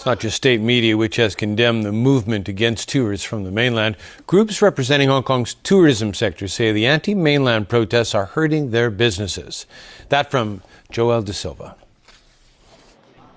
It's not just state media which has condemned the movement against tourists from the mainland. Groups representing Hong Kong's tourism sector say the anti-mainland protests are hurting their businesses. That from Joao da Silva.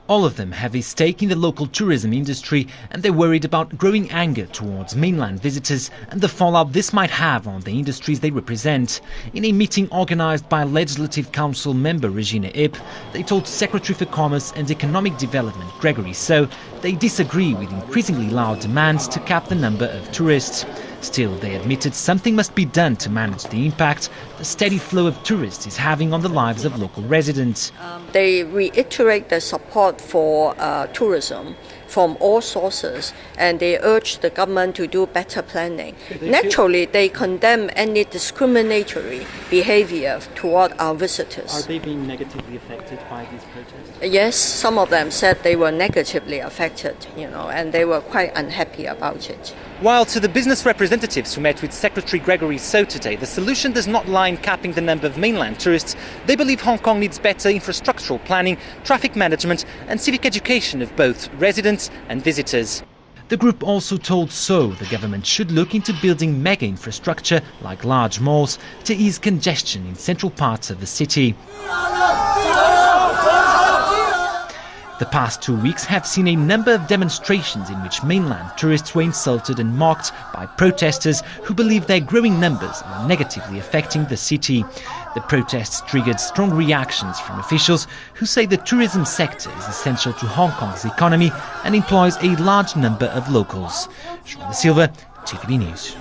All of them have a stake in the local tourism industry, and they're worried about growing anger towards mainland visitors and the fallout this might have on the industries they represent. In a meeting organised by Legislative Council member Regina Ip, they told Secretary for Commerce and Economic Development Gregory So they disagree with increasingly loud demands to cap the number of tourists. Still, they admitted something must be done to manage the impact the steady flow of tourists is having on the lives of local residents. They reiterate their support for tourism from all sources, and they urge the government to do better planning. Naturally, they condemn any discriminatory behavior toward our visitors. Are they being negatively affected by these protests? Yes, some of them said they were negatively affected, and they were quite unhappy about it. While to the business representatives who met with Secretary Gregory So today, the solution does not lie in capping the number of mainland tourists. They believe Hong Kong needs better infrastructural planning, traffic management and civic education of both residents and visitors. The group also told So the government should look into building mega infrastructure like large malls to ease congestion in central parts of the city. The past 2 weeks have seen a number of demonstrations in which mainland tourists were insulted and mocked by protesters who believe their growing numbers are negatively affecting the city. The protests triggered strong reactions from officials who say the tourism sector is essential to Hong Kong's economy and employs a large number of locals. Joao da Silva, TVB News.